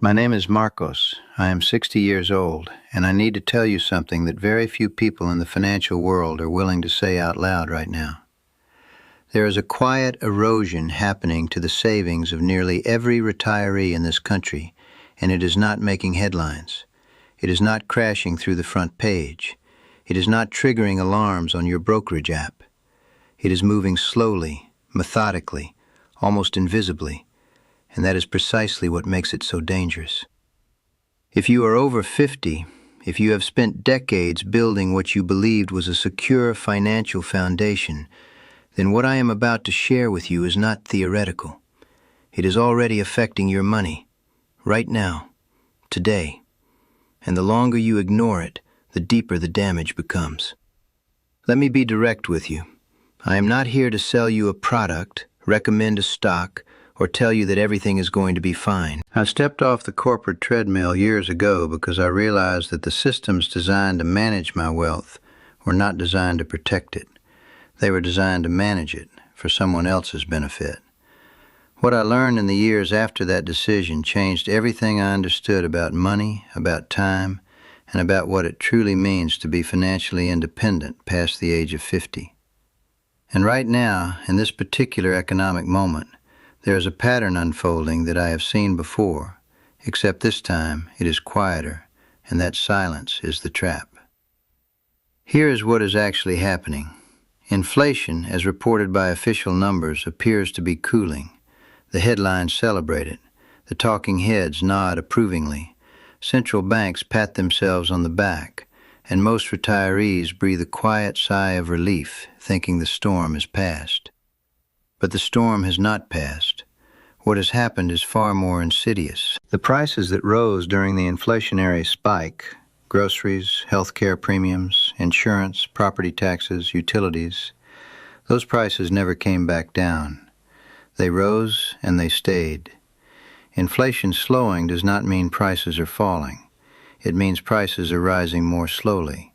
My name is Marcos. I am 60 years old, and I need to tell you something that very few people in the financial world are willing to say out loud right now. There is a quiet erosion happening to the savings of nearly every retiree in this country, and it is not making headlines. It is not crashing through the front page. It is not triggering alarms on your brokerage app. It is moving slowly, methodically, almost invisibly, and that is precisely what makes it so dangerous. If you are over 50, if you have spent decades building what you believed was a secure financial foundation, then what I am about to share with you is not theoretical. It is already affecting your money, right now, today. And the longer you ignore it, the deeper the damage becomes. Let me be direct with you. I am not here to sell you a product, recommend a stock, or tell you that everything is going to be fine. I stepped off the corporate treadmill years ago because I realized that the systems designed to manage my wealth were not designed to protect it. They were designed to manage it for someone else's benefit. What I learned in the years after that decision changed everything I understood about money, about time, and about what it truly means to be financially independent past the age of 50. And right now, in this particular economic moment, there is a pattern unfolding that I have seen before, except this time it is quieter, and that silence is the trap. Here is what is actually happening. Inflation, as reported by official numbers, appears to be cooling. The headlines celebrate it. The talking heads nod approvingly. Central banks pat themselves on the back, and most retirees breathe a quiet sigh of relief, thinking the storm is past. But the storm has not passed. What has happened is far more insidious. The prices that rose during the inflationary spike, groceries, healthcare premiums, insurance, property taxes, utilities, those prices never came back down. They rose and they stayed. Inflation slowing does not mean prices are falling. It means prices are rising more slowly.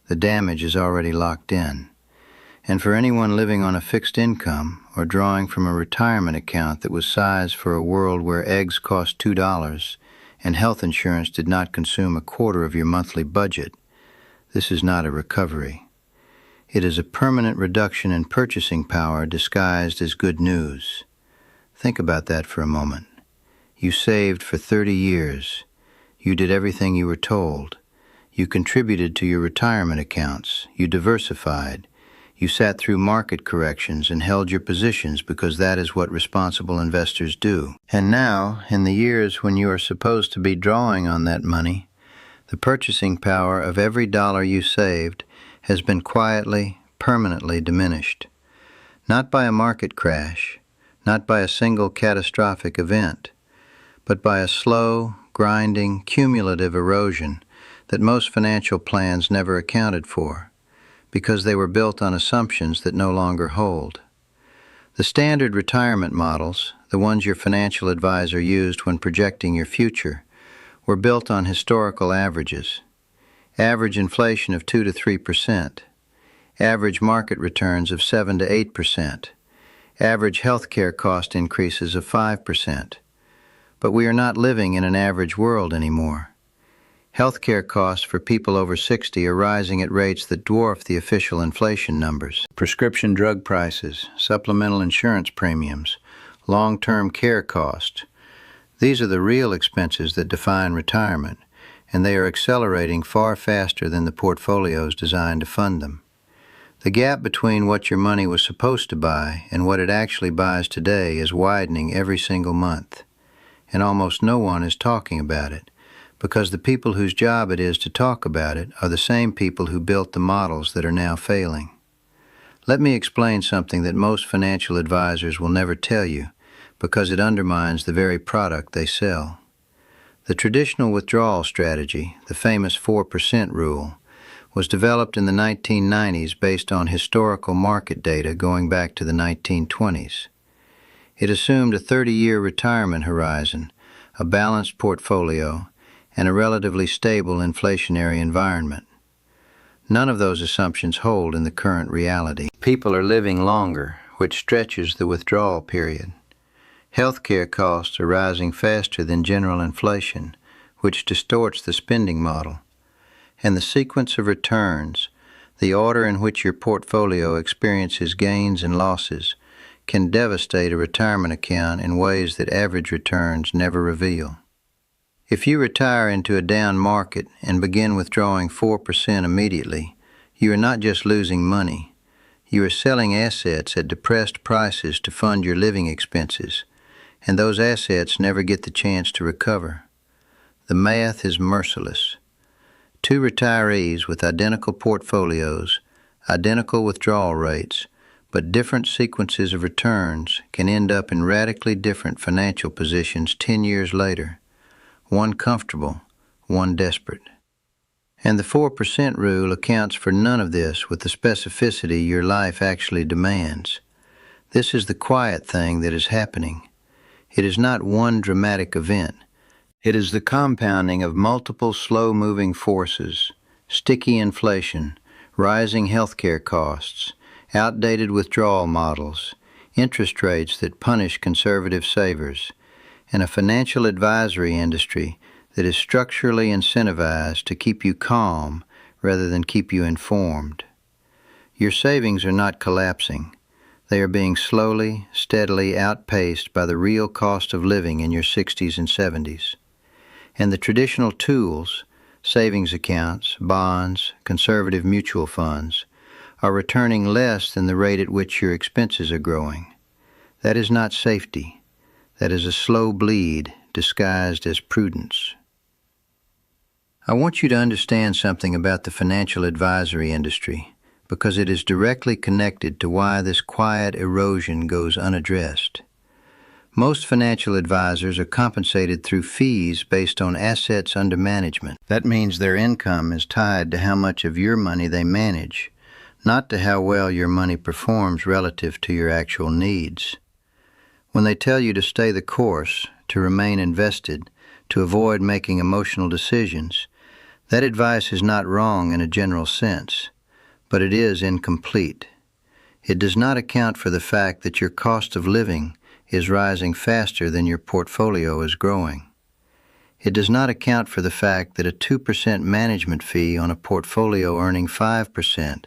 The damage is already locked in. And for anyone living on a fixed income or drawing from a retirement account that was sized for a world where eggs cost $2 and health insurance did not consume a quarter of your monthly budget, this is not a recovery. It is a permanent reduction in purchasing power disguised as good news. Think about that for a moment. You saved for 30 years. You did everything you were told. You contributed to your retirement accounts. You diversified. You sat through market corrections and held your positions because that is what responsible investors do. And now, in the years when you are supposed to be drawing on that money, the purchasing power of every dollar you saved has been quietly, permanently diminished. Not by a market crash, not by a single catastrophic event, but by a slow, grinding, cumulative erosion that most financial plans never accounted for, because they were built on assumptions that no longer hold. The standard retirement models, the ones your financial advisor used when projecting your future, were built on historical averages. Average inflation of 2 to 3%, average market returns of 7 to 8%, average healthcare cost increases of 5%. But we are not living in an average world anymore. Healthcare costs for people over 60 are rising at rates that dwarf the official inflation numbers. Prescription drug prices, supplemental insurance premiums, long-term care costs. These are the real expenses that define retirement, and they are accelerating far faster than the portfolios designed to fund them. The gap between what your money was supposed to buy and what it actually buys today is widening every single month, and almost no one is talking about it, because the people whose job it is to talk about it are the same people who built the models that are now failing. Let me explain something that most financial advisors will never tell you, because it undermines the very product they sell. The traditional withdrawal strategy, the famous 4% rule, was developed in the 1990s based on historical market data going back to the 1920s. It assumed a 30-year retirement horizon, a balanced portfolio, and a relatively stable inflationary environment. None of those assumptions hold in the current reality. People are living longer, which stretches the withdrawal period. Healthcare costs are rising faster than general inflation, which distorts the spending model. And the sequence of returns, the order in which your portfolio experiences gains and losses, can devastate a retirement account in ways that average returns never reveal. If you retire into a down market and begin withdrawing 4% immediately, you are not just losing money. You are selling assets at depressed prices to fund your living expenses, and those assets never get the chance to recover. The math is merciless. Two retirees with identical portfolios, identical withdrawal rates, but different sequences of returns can end up in radically different financial positions 10 years later, one comfortable, one desperate. And the 4% rule accounts for none of this with the specificity your life actually demands. This is the quiet thing that is happening. It is not one dramatic event. It is the compounding of multiple slow-moving forces: sticky inflation, rising healthcare costs, outdated withdrawal models, interest rates that punish conservative savers, and a financial advisory industry that is structurally incentivized to keep you calm rather than keep you informed. Your savings are not collapsing. They are being slowly, steadily outpaced by the real cost of living in your 60s and 70s. And the traditional tools, savings accounts, bonds, conservative mutual funds, are returning less than the rate at which your expenses are growing. That is not safety. That is a slow bleed disguised as prudence. I want you to understand something about the financial advisory industry, because it is directly connected to why this quiet erosion goes unaddressed. Most financial advisors are compensated through fees based on assets under management. That means their income is tied to how much of your money they manage, not to how well your money performs relative to your actual needs. When they tell you to stay the course, to remain invested, to avoid making emotional decisions, that advice is not wrong in a general sense, but it is incomplete. It does not account for the fact that your cost of living is rising faster than your portfolio is growing. It does not account for the fact that a 2% management fee on a portfolio earning 5%,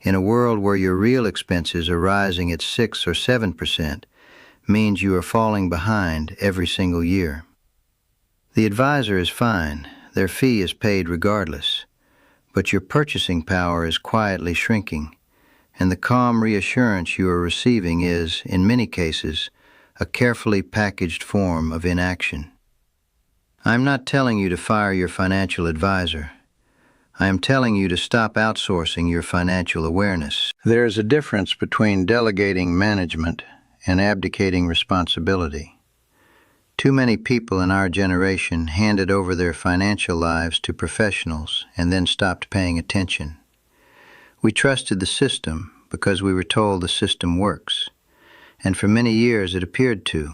in a world where your real expenses are rising at 6 or 7%, means you are falling behind every single year. The advisor is fine. Their fee is paid regardless. But your purchasing power is quietly shrinking, and the calm reassurance you are receiving is, in many cases, a carefully packaged form of inaction. I am not telling you to fire your financial advisor. I am telling you to stop outsourcing your financial awareness. There is a difference between delegating management and abdicating responsibility. Too many people in our generation handed over their financial lives to professionals and then stopped paying attention. We trusted the system because we were told the system works, and for many years it appeared to.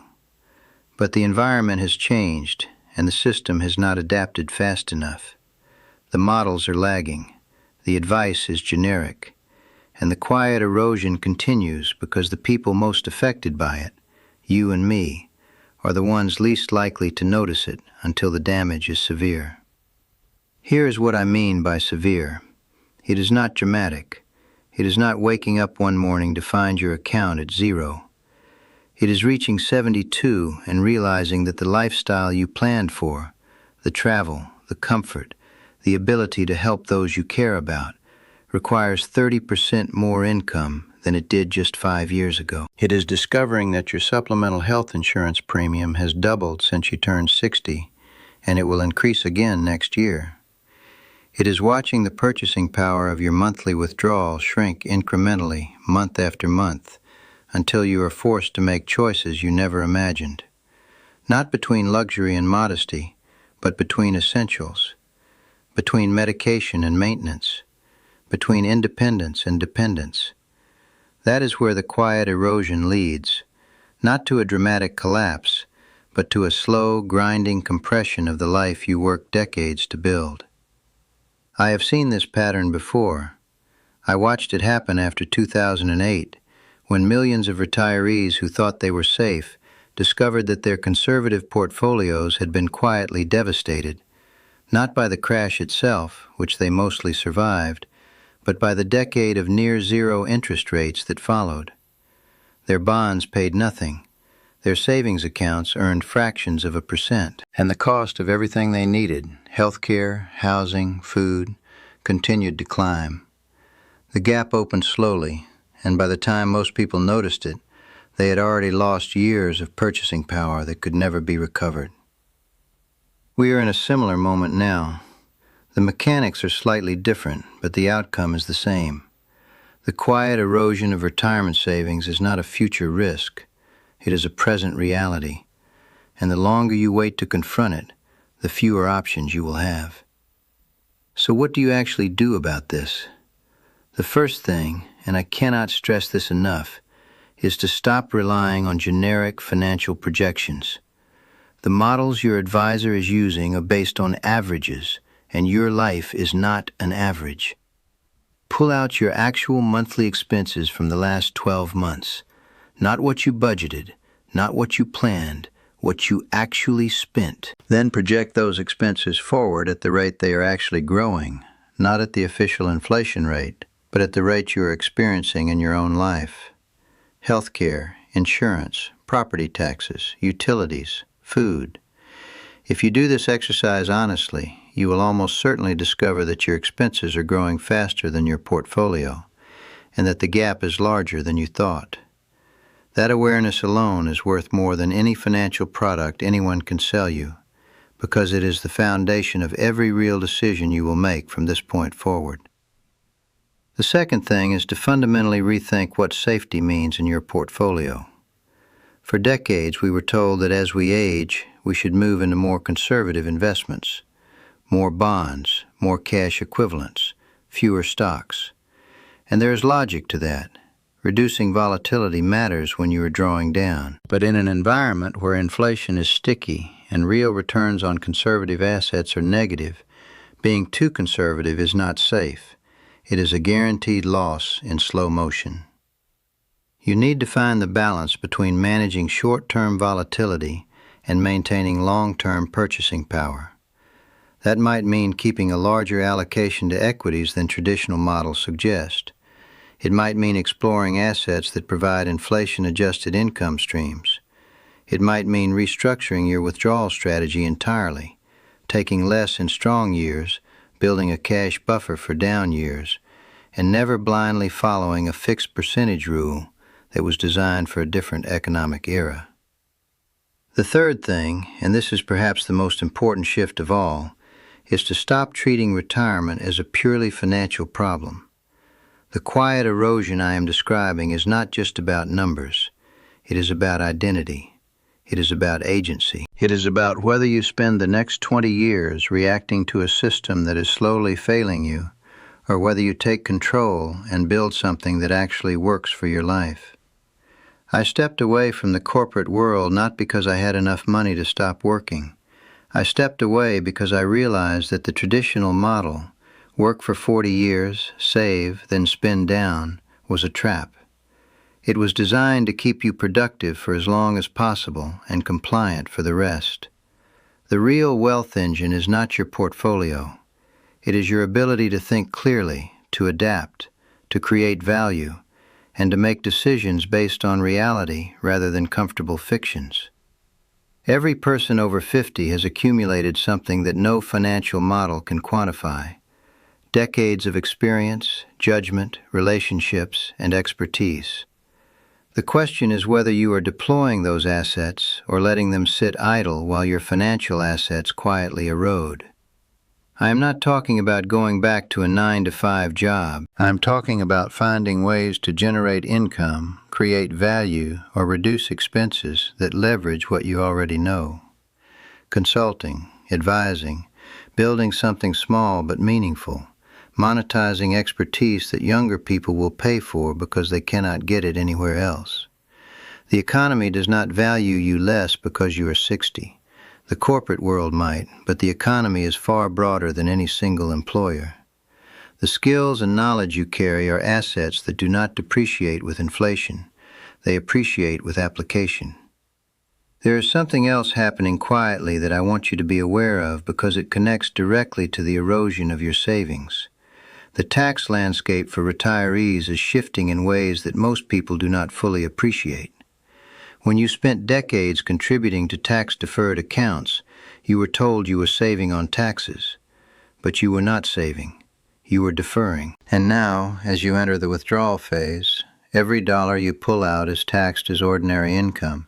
But the environment has changed, and the system has not adapted fast enough. The models are lagging, the advice is generic, and the quiet erosion continues because the people most affected by it, you and me, are the ones least likely to notice it until the damage is severe. Here is what I mean by severe. It is not dramatic. It is not waking up one morning to find your account at zero. It is reaching 72 and realizing that the lifestyle you planned for, the travel, the comfort, the ability to help those you care about, requires 30% more income than it did just 5 years ago. It is discovering that your supplemental health insurance premium has doubled since you turned 60, and it will increase again next year. It is watching the purchasing power of your monthly withdrawal shrink incrementally, month after month, until you are forced to make choices you never imagined. Not between luxury and modesty, but between essentials, between medication and maintenance, between independence and dependence. That is where the quiet erosion leads, not to a dramatic collapse, but to a slow, grinding compression of the life you worked decades to build. I have seen this pattern before. I watched it happen after 2008, when millions of retirees who thought they were safe discovered that their conservative portfolios had been quietly devastated, not by the crash itself, which they mostly survived, but by the decade of near-zero interest rates that followed. Their bonds paid nothing. Their savings accounts earned fractions of a percent. And the cost of everything they needed, healthcare, housing, food, continued to climb. The gap opened slowly, and by the time most people noticed it, they had already lost years of purchasing power that could never be recovered. We are in a similar moment now. The mechanics are slightly different, but the outcome is the same. The quiet erosion of retirement savings is not a future risk. It is a present reality, and the longer you wait to confront it, the fewer options you will have. So what do you actually do about this? The first thing, and I cannot stress this enough, is to stop relying on generic financial projections. The models your advisor is using are based on averages, and your life is not an average. Pull out your actual monthly expenses from the last 12 months. Not what you budgeted, not what you planned, what you actually spent. Then project those expenses forward at the rate they are actually growing, not at the official inflation rate, but at the rate you are experiencing in your own life. Healthcare, insurance, property taxes, utilities, food. If you do this exercise honestly, you will almost certainly discover that your expenses are growing faster than your portfolio, and that the gap is larger than you thought. That awareness alone is worth more than any financial product anyone can sell you, because it is the foundation of every real decision you will make from this point forward. The second thing is to fundamentally rethink what safety means in your portfolio. For decades, we were told that as we age, we should move into more conservative investments, more bonds, more cash equivalents, fewer stocks. And there is logic to that. Reducing volatility matters when you are drawing down. But in an environment where inflation is sticky and real returns on conservative assets are negative, being too conservative is not safe. It is a guaranteed loss in slow motion. You need to find the balance between managing short-term volatility and maintaining long-term purchasing power. That might mean keeping a larger allocation to equities than traditional models suggest. It might mean exploring assets that provide inflation-adjusted income streams. It might mean restructuring your withdrawal strategy entirely, taking less in strong years, building a cash buffer for down years, and never blindly following a fixed percentage rule that was designed for a different economic era. The third thing, and this is perhaps the most important shift of all, is to stop treating retirement as a purely financial problem. The quiet erosion I am describing is not just about numbers. It is about identity. It is about agency. It is about whether you spend the next 20 years reacting to a system that is slowly failing you, or whether you take control and build something that actually works for your life. I stepped away from the corporate world not because I had enough money to stop working. I stepped away because I realized that the traditional model, work for 40 years, save, then spend down, was a trap. It was designed to keep you productive for as long as possible and compliant for the rest. The real wealth engine is not your portfolio. It is your ability to think clearly, to adapt, to create value, and to make decisions based on reality rather than comfortable fictions. Every person over 50 has accumulated something that no financial model can quantify. Decades of experience, judgment, relationships, and expertise. The question is whether you are deploying those assets or letting them sit idle while your financial assets quietly erode. I am not talking about going back to a 9-to-5 job. I am talking about finding ways to generate income, create value, or reduce expenses that leverage what you already know. Consulting, advising, building something small but meaningful, monetizing expertise that younger people will pay for because they cannot get it anywhere else. The economy does not value you less because you are 60. The corporate world might, but the economy is far broader than any single employer. The skills and knowledge you carry are assets that do not depreciate with inflation. They appreciate with application. There is something else happening quietly that I want you to be aware of because it connects directly to the erosion of your savings. The tax landscape for retirees is shifting in ways that most people do not fully appreciate. When you spent decades contributing to tax-deferred accounts, you were told you were saving on taxes. But you were not saving. You were deferring. And now, as you enter the withdrawal phase, every dollar you pull out is taxed as ordinary income.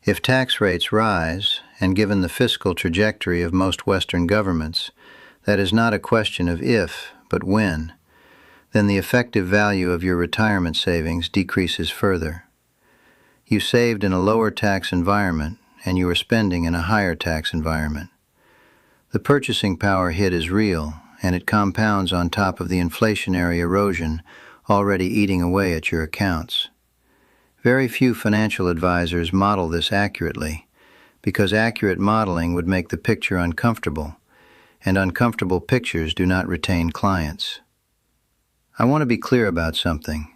If tax rates rise, and given the fiscal trajectory of most Western governments, that is not a question of if, but when, then the effective value of your retirement savings decreases further. You saved in a lower tax environment, and you are spending in a higher tax environment. The purchasing power hit is real, and it compounds on top of the inflationary erosion already eating away at your accounts. Very few financial advisors model this accurately, because accurate modeling would make the picture uncomfortable, and uncomfortable pictures do not retain clients. I want to be clear about something.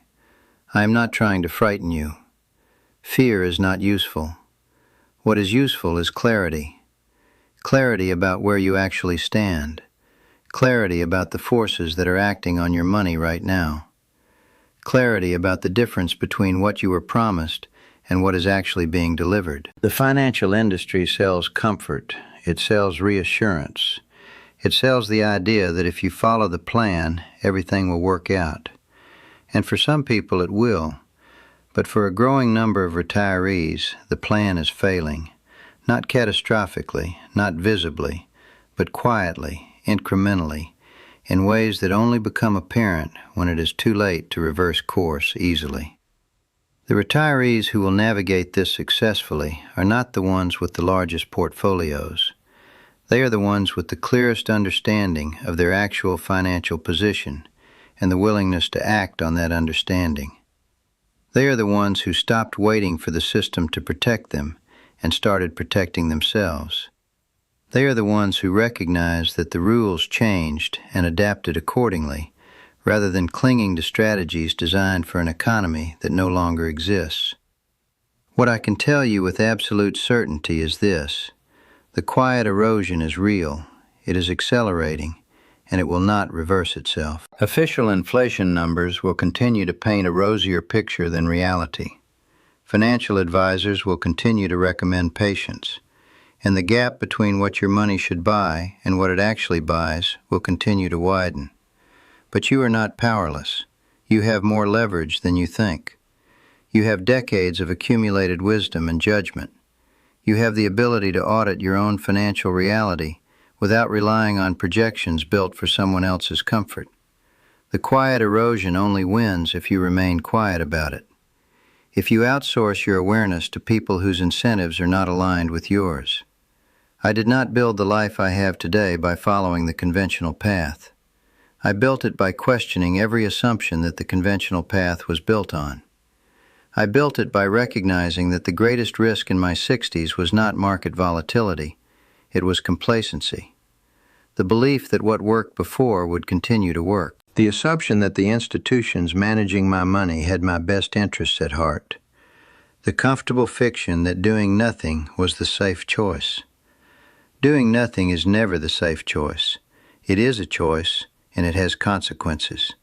I am not trying to frighten you. Fear is not useful. What is useful is clarity. Clarity about where you actually stand. Clarity about the forces that are acting on your money right now. Clarity about the difference between what you were promised and what is actually being delivered. The financial industry sells comfort. It sells reassurance. It sells the idea that if you follow the plan, everything will work out. And for some people it will. But for a growing number of retirees, the plan is failing. Not catastrophically, not visibly, but quietly, incrementally, in ways that only become apparent when it is too late to reverse course easily. The retirees who will navigate this successfully are not the ones with the largest portfolios. They are the ones with the clearest understanding of their actual financial position and the willingness to act on that understanding. They are the ones who stopped waiting for the system to protect them and started protecting themselves. They are the ones who recognize that the rules changed and adapted accordingly, rather than clinging to strategies designed for an economy that no longer exists. What I can tell you with absolute certainty is this: the quiet erosion is real, it is accelerating, and it will not reverse itself. Official inflation numbers will continue to paint a rosier picture than reality. Financial advisors will continue to recommend patience, and the gap between what your money should buy and what it actually buys will continue to widen. But you are not powerless. You have more leverage than you think. You have decades of accumulated wisdom and judgment. You have the ability to audit your own financial reality without relying on projections built for someone else's comfort. The quiet erosion only wins if you remain quiet about it. If you outsource your awareness to people whose incentives are not aligned with yours. I did not build the life I have today by following the conventional path. I built it by questioning every assumption that the conventional path was built on. I built it by recognizing that the greatest risk in my 60s was not market volatility, it was complacency. The belief that what worked before would continue to work. The assumption that the institutions managing my money had my best interests at heart. The comfortable fiction that doing nothing was the safe choice. Doing nothing is never the safe choice. It is a choice, and it has consequences.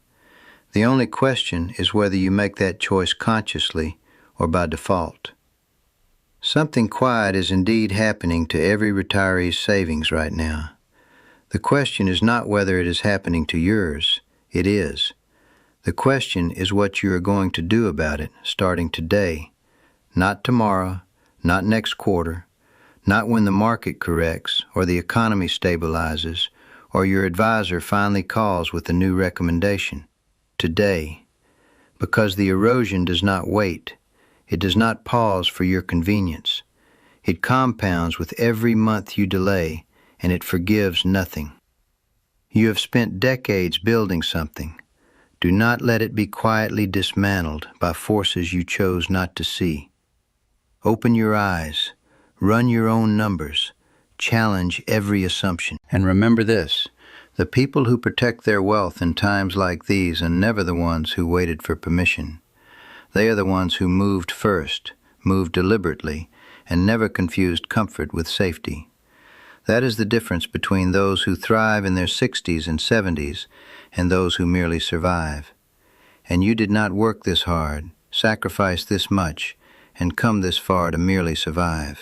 The only question is whether you make that choice consciously or by default. Something quiet is indeed happening to every retiree's savings right now. The question is not whether it is happening to yours. It is. The question is what you are going to do about it starting today, not tomorrow, not next quarter, not when the market corrects or the economy stabilizes or your advisor finally calls with a new recommendation. Today. Because the erosion does not wait. It does not pause for your convenience. It compounds with every month you delay, and it forgives nothing. You have spent decades building something. Do not let it be quietly dismantled by forces you chose not to see. Open your eyes, run your own numbers, challenge every assumption. And remember this, the people who protect their wealth in times like these are never the ones who waited for permission. They are the ones who moved first, moved deliberately, and never confused comfort with safety. That is the difference between those who thrive in their 60s and 70s and those who merely survive. And you did not work this hard, sacrifice this much, and come this far to merely survive.